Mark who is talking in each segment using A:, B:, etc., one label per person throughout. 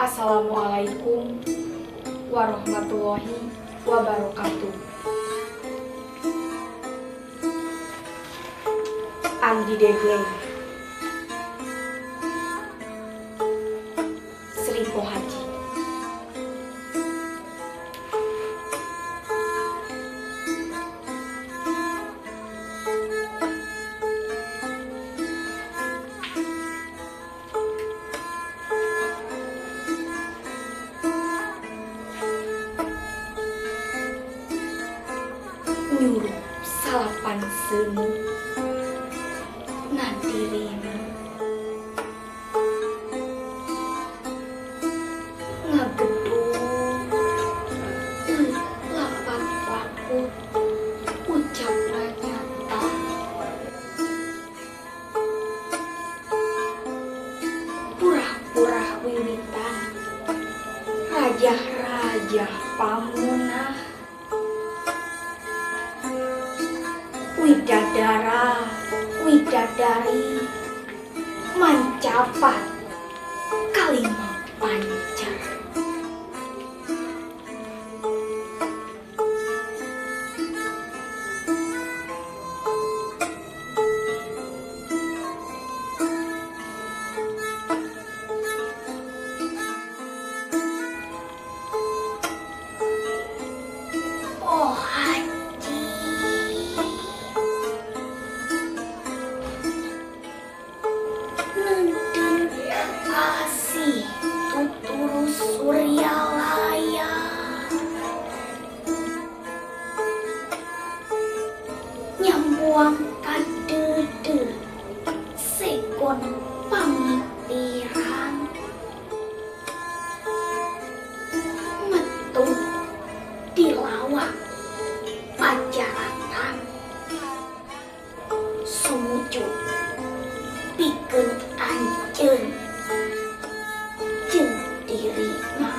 A: Assalamualaikum warahmatullahi wabarakatuh. Andi Dèblèng, Sri Pohaci. Nyurup salapan seuneu dirina, ngagedur, leut, lapat, laput, ucapna nyata, purah wiwitan, rajah pamunah, widadara, widadari, mancapat, kalima, pancer. Pohaci, kasih tuturu Nuralyyah, nyambuang ngagedur sekon pamikiran, metu dilawak pacaratan, sujud pikeun anjeun jeung dirina.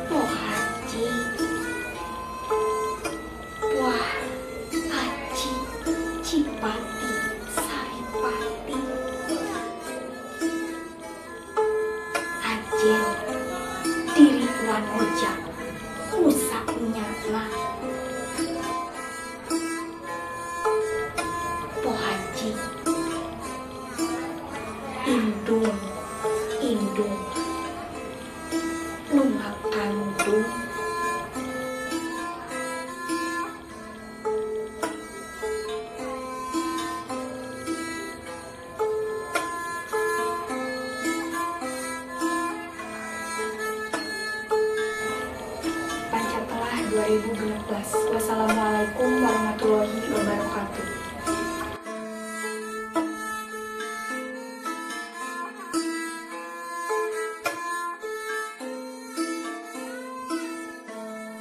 A: Pohaci, Pohaci, Cipati, Saripati, Ajel, diri wanojak, usak nyata. Pohaci, indung, nunggak kandung. Pancatengah 2012. Wassalamualaikum